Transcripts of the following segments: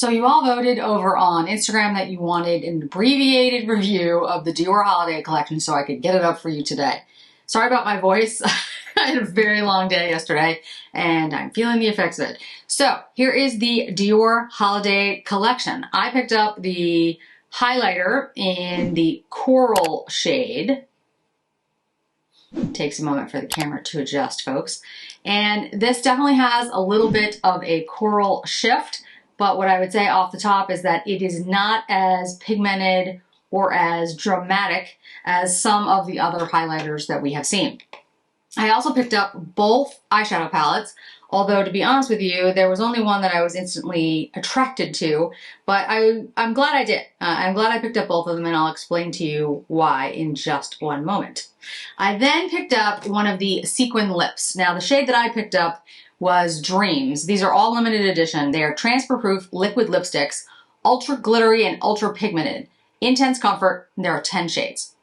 So you all voted over on Instagram that you wanted an abbreviated review of the Dior Holiday collection so I could get it up for you today. Sorry about my voice. I had a very long day yesterday and I'm feeling the effects of it. So here is the Dior Holiday collection. I picked up the highlighter in the coral shade. It takes a moment for the camera to adjust, folks. And this definitely has a little bit of a coral shift. But what I would say off the top is that it is not as pigmented or as dramatic as some of the other highlighters that we have seen. I also picked up both eyeshadow palettes, although to be honest with you, there was only one that I was instantly attracted to, but I'm glad I did. I'm glad I picked up both of them, and I'll explain to you why in just one moment. I then picked up one of the Sequin lips. Now the shade that I picked up was Dreams. These are all limited edition. They are transfer-proof liquid lipsticks, ultra glittery and ultra pigmented. Intense comfort, and there are 10 shades.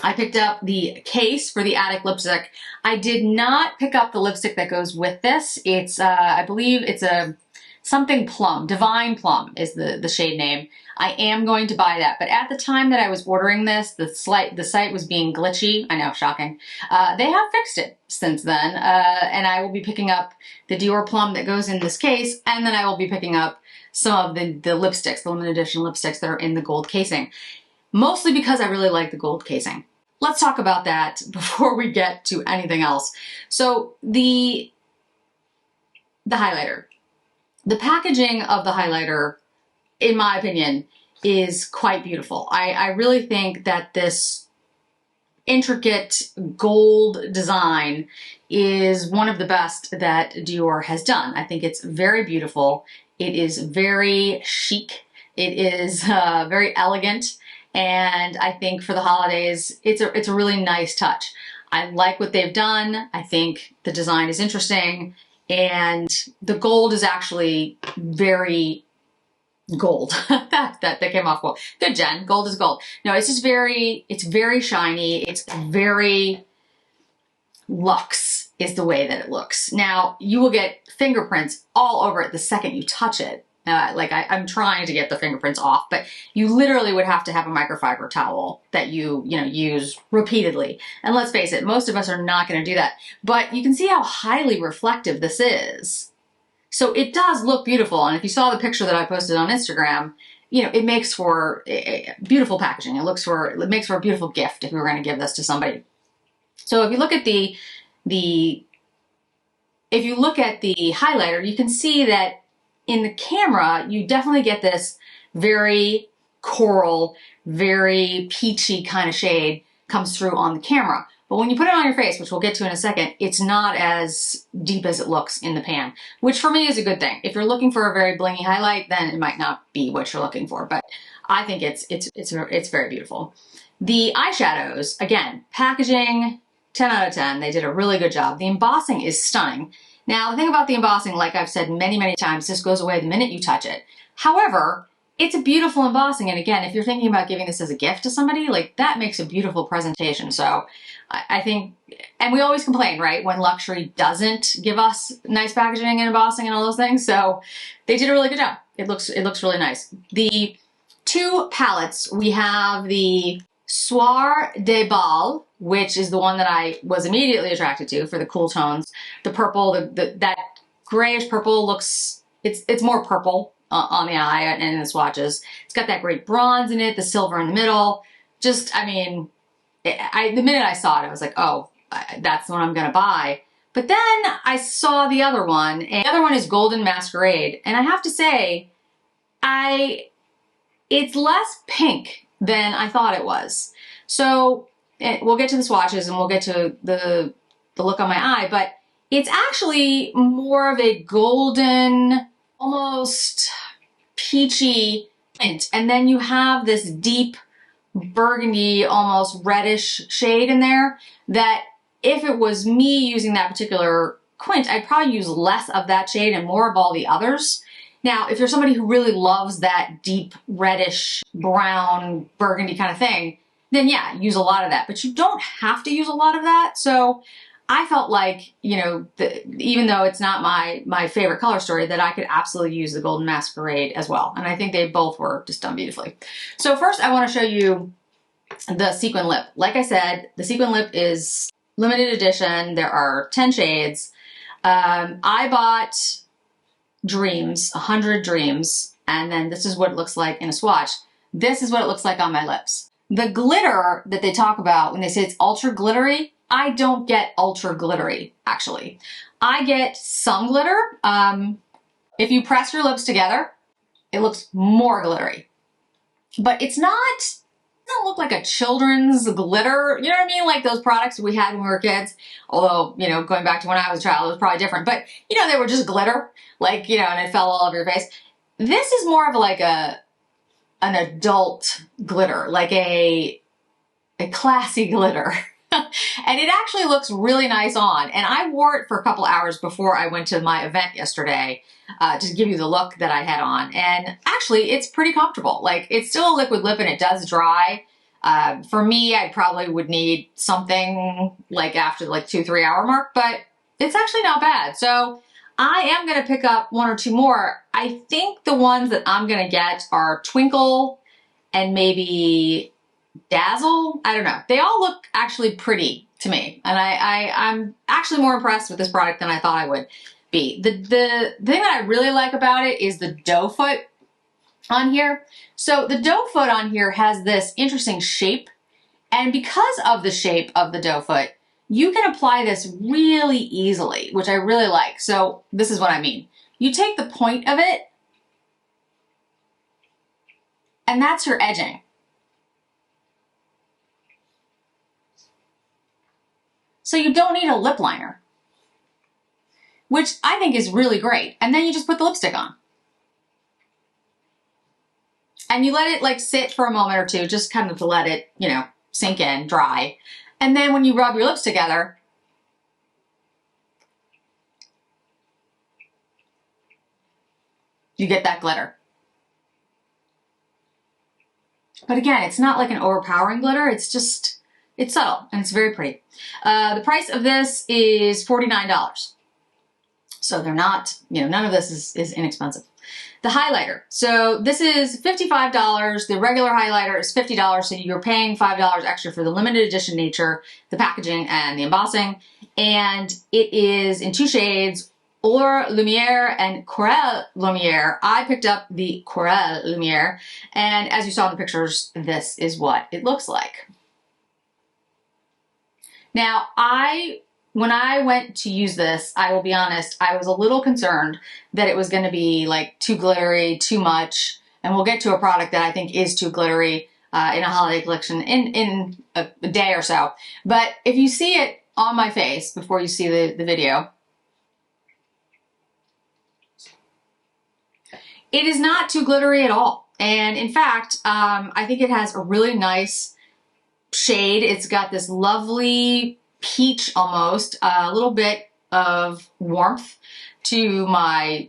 I picked up the case for the Attic lipstick. I did not pick up the lipstick that goes with this. It's, I believe it's a something plum, Divine Plum is the shade name. I am going to buy that, but at the time that I was ordering this, the site was being glitchy. I know, shocking. They have fixed it since then, and I will be picking up the Dior Plum that goes in this case, and then I will be picking up some of the lipsticks, the limited edition lipsticks that are in the gold casing. Mostly because I really like the gold casing. Let's talk about that before we get to anything else. So the highlighter. The packaging of the highlighter, in my opinion, is quite beautiful. I really think that this intricate gold design is one of the best that Dior has done. I think it's very beautiful. It is very chic. It is very elegant. And I think for the holidays, it's a really nice touch. I like what they've done. I think the design is interesting. And the gold is actually very gold. that came off well. Good, Jen. Gold is gold. No, it's just it's very shiny. It's very luxe is the way that it looks. Now, you will get fingerprints all over it the second you touch it. I'm trying to get the fingerprints off, but you literally would have to have a microfiber towel that you use repeatedly. And let's face it, most of us are not going to do that. But you can see how highly reflective this is. So it does look beautiful. And if you saw the picture that I posted on Instagram, it makes for a beautiful packaging. It makes for a beautiful gift if we were going to give this to somebody. So if you look at the highlighter, you can see that in the camera, you definitely get this very coral, very peachy kind of shade comes through on the camera. But when you put it on your face, which we'll get to in a second, it's not as deep as it looks in the pan, which for me is a good thing. If you're looking for a very blingy highlight, then it might not be what you're looking for, but I think it's very beautiful. The eyeshadows, again, packaging, 10 out of 10. They did a really good job. The embossing is stunning. Now, the thing about the embossing, like I've said many, many times, this goes away the minute you touch it. However, it's a beautiful embossing. And again, if you're thinking about giving this as a gift to somebody, like that makes a beautiful presentation. So I think, and we always complain, right, when luxury doesn't give us nice packaging and embossing and all those things. So they did a really good job. It looks really nice. The two palettes, we have the Soir de Bal, which is the one that I was immediately attracted to for the cool tones. The purple, that grayish purple looks, it's more purple on the eye and in the swatches. It's got that great bronze in it, the silver in the middle. Just, I mean, the minute I saw it, I was like, oh, that's the one I'm gonna buy. But then I saw the other one, and the other one is Golden Masquerade. And I have to say, it's less pink than I thought it was. So we'll get to the swatches and we'll get to the look on my eye, but it's actually more of a golden, almost peachy tint. And then you have this deep burgundy, almost reddish shade in there that if it was me using that particular quint, I'd probably use less of that shade and more of all the others. Now, if you're somebody who really loves that deep reddish, brown, burgundy kind of thing, then yeah, use a lot of that. But you don't have to use a lot of that. So I felt like, you know, even though it's not my favorite color story, that I could absolutely use the Golden Masquerade as well. And I think they both were just done beautifully. So first I want to show you the Sequin Lip. Like I said, the Sequin Lip is limited edition. There are 10 shades. I bought Dreams, 100 Dreams, and then this is what it looks like in a swatch. This is what it looks like on my lips. The glitter that they talk about when they say it's ultra glittery, I don't get ultra glittery, actually. I get some glitter. If you press your lips together, it looks more glittery. But it's not, it doesn't look like a children's glitter. You know what I mean? Like those products we had when we were kids. Although, you know, going back to when I was a child, it was probably different. But, you know, they were just glitter. Like, you know, and it fell all over your face. This is more of like an adult glitter, like a classy glitter. And it actually looks really nice on. And I wore it for a couple hours before I went to my event yesterday to give you the look that I had on. And actually, it's pretty comfortable. Like, it's still a liquid lip and it does dry. For me, I probably would need something like after like 2-3 hour mark, but it's actually not bad. So I am going to pick up 1 or 2 more. I think the ones that I'm going to get are Twinkle and maybe Dazzle. I don't know. They all look actually pretty to me. And I'm actually more impressed with this product than I thought I would be. The thing that I really like about it is the doe foot on here. So the doe foot on here has this interesting shape. And because of the shape of the doe foot, you can apply this really easily, which I really like. So this is what I mean. You take the point of it, and that's your edging. So you don't need a lip liner, which I think is really great. And then you just put the lipstick on. And you let it like sit for a moment or two, just kind of to let it, you know, sink in, dry. And then when you rub your lips together, you get that glitter. But again, it's not like an overpowering glitter. It's just, it's subtle and it's very pretty. The price of this is $49. So they're not, you know, none of this is inexpensive. The highlighter. So this is $55. The regular highlighter is $50. So you're paying $5 extra for the limited edition nature, the packaging, and the embossing. And it is in 2 shades, Or Lumiere and Corail Lumiere. I picked up the Corail Lumiere. And as you saw in the pictures, this is what it looks like. Now, when I went to use this, I will be honest, I was a little concerned that it was going to be like too glittery, too much. And we'll get to a product that I think is too glittery in a holiday collection in a day or so. But if you see it on my face before you see the video, it is not too glittery at all. And in fact, I think it has a really nice shade. It's got this lovely peach almost, a little bit of warmth to my,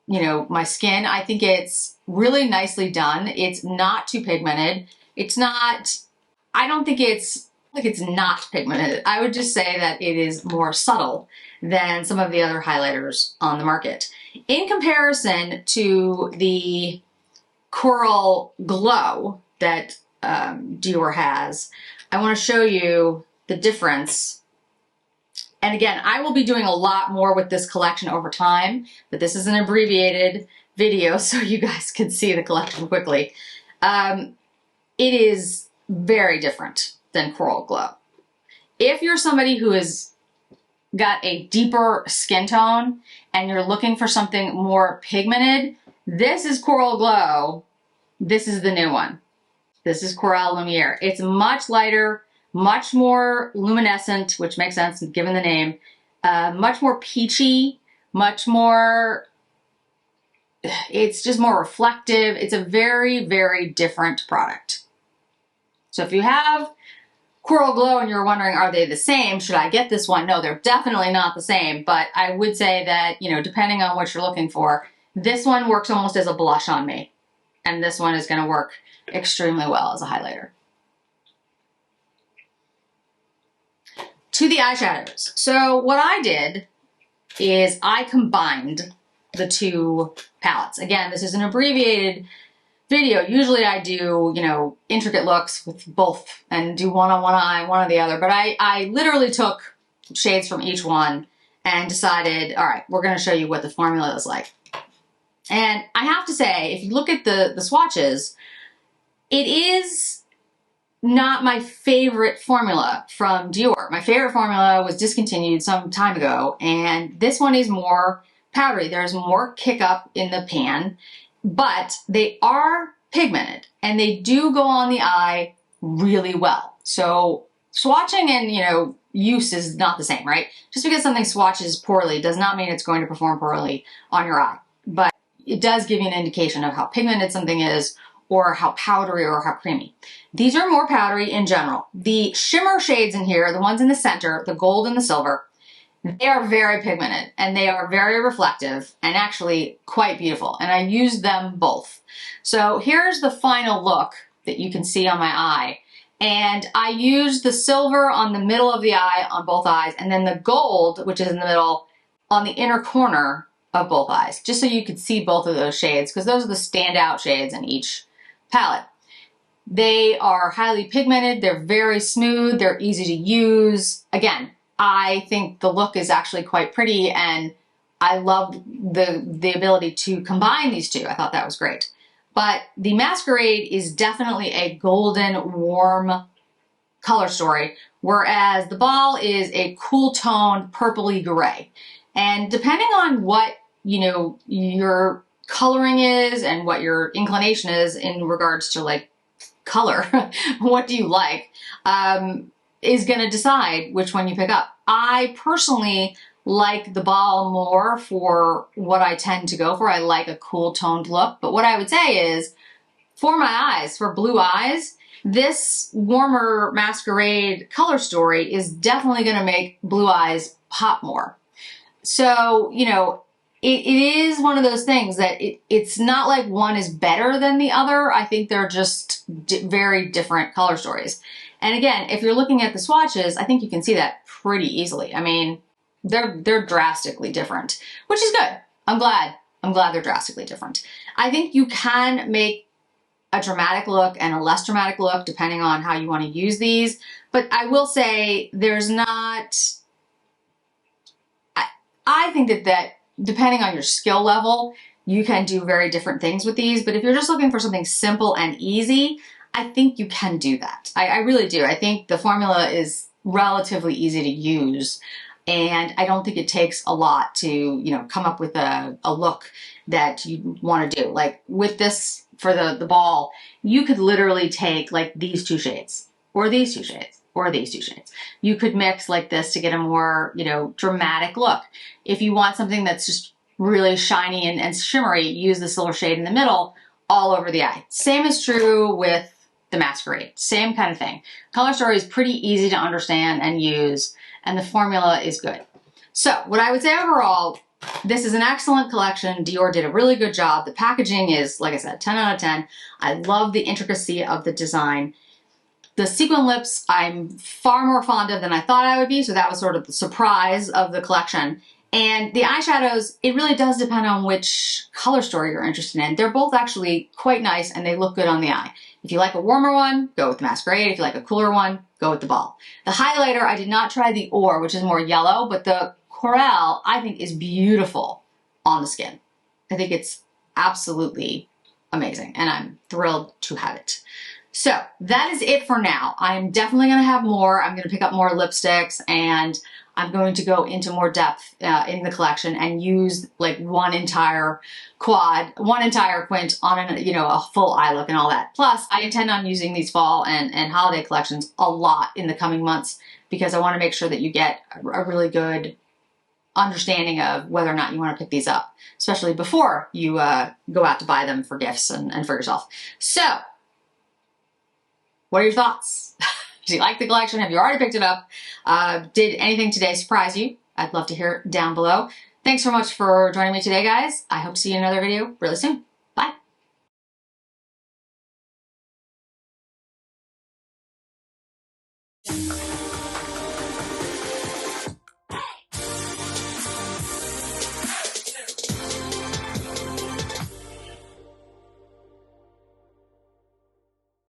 you know, my skin. I think it's really nicely done. It's not too pigmented. It's not, I don't think it's like it's not pigmented. I would just say that it is more subtle than some of the other highlighters on the market. In comparison to the Coral Glow that Dior has, I want to show you the difference. And again, I will be doing a lot more with this collection over time, but this is an abbreviated video so you guys can see the collection quickly. It is very different than Coral Glow. If you're somebody who has got a deeper skin tone and you're looking for something more pigmented, this is Coral Glow. This is the new one. This is Corail Lumiere. It's much lighter, much more luminescent, which makes sense given the name, much more peachy, much more, it's just more reflective. It's a very, very different product. So if you have Coral Glow and you're wondering, are they the same? Should I get this one? No, they're definitely not the same, but I would say that, you know, depending on what you're looking for, this one works almost as a blush on me. And this one is going to work extremely well as a highlighter. to the eyeshadows. So what I did is I combined the two palettes. Again, this is an abbreviated video. Usually I do, you know, intricate looks with both and do one on one eye, one on the other. But I literally took shades from each one and decided, all right, we're going to show you what the formula is like. And I have to say, if you look at the swatches, it is not my favorite formula from Dior. My favorite formula was discontinued some time ago, and this one is more powdery. There's more kick up in the pan, but they are pigmented and they do go on the eye really well. So swatching and, you know, use is not the same, right? Just because something swatches poorly does not mean it's going to perform poorly on your eye, but it does give you an indication of how pigmented something is or how powdery or how creamy. These are more powdery in general. The shimmer shades in here, the ones in the center, the gold and the silver, they are very pigmented and they are very reflective and actually quite beautiful. And I used them both. So here's the final look that you can see on my eye. And I used the silver on the middle of the eye on both eyes, and then the gold, which is in the middle, on the inner corner of both eyes, just so you could see both of those shades, because those are the standout shades in each palette. They are highly pigmented, they're very smooth, they're easy to use. Again, I think the look is actually quite pretty, and I loved the ability to combine these two. I thought that was great. But the Masquerade is definitely a golden, warm color story, whereas the Ball is a cool toned purpley gray. And depending on what, you know, your coloring is and what your inclination is in regards to like color, what do you like, is going to decide which one you pick up. I personally like the Ball more for what I tend to go for. I like a cool toned look, but what I would say is for my eyes, for blue eyes, this warmer Masquerade color story is definitely going to make blue eyes pop more. So, you know, it is one of those things that it's not like one is better than the other. I think they're just very different color stories. And again, if you're looking at the swatches, I think you can see that pretty easily. I mean, they're drastically different, which is good. I'm glad they're drastically different. I think you can make a dramatic look and a less dramatic look depending on how you want to use these. But I will say there's not, I think that depending on your skill level, you can do very different things with these. But if you're just looking for something simple and easy, I think you can do that. I really do. I think the formula is relatively easy to use. And I don't think it takes a lot to, you know, come up with a look that you want to do. Like with this, for the Ball, you could literally take like these two shades, or these two shades, or these two shades. You could mix like this to get a more, you know, dramatic look. If you want something that's just really shiny and shimmery, use the silver shade in the middle all over the eye. Same is true with the Masquerade. Same kind of thing. Color story is pretty easy to understand and use, and the formula is good. So what I would say overall, this is an excellent collection. Dior did a really good job. The packaging is, like I said, 10 out of 10. I love the intricacy of the design. The sequin lips, I'm far more fond of than I thought I would be, so that was sort of the surprise of the collection. And the eyeshadows, it really does depend on which color story you're interested in. They're both actually quite nice and they look good on the eye. If you like a warmer one, go with the Masquerade. If you like a cooler one, go with the Ball. The highlighter, I did not try the Or, which is more yellow, but the Corail, I think, is beautiful on the skin. I think it's absolutely amazing, and I'm thrilled to have it. So that is it for now. I'm definitely going to have more. I'm going to pick up more lipsticks, and I'm going to go into more depth in the collection and use like one entire quint on a full eye look and all that. Plus, I intend on using these fall and holiday collections a lot in the coming months because I want to make sure that you get a really good understanding of whether or not you want to pick these up, especially before you go out to buy them for gifts and for yourself. So, what are your thoughts? Do you like the collection? Have you already picked it up? Did anything today surprise you? I'd love to hear it down below. Thanks so much for joining me today, guys. I hope to see you in another video really soon. Bye.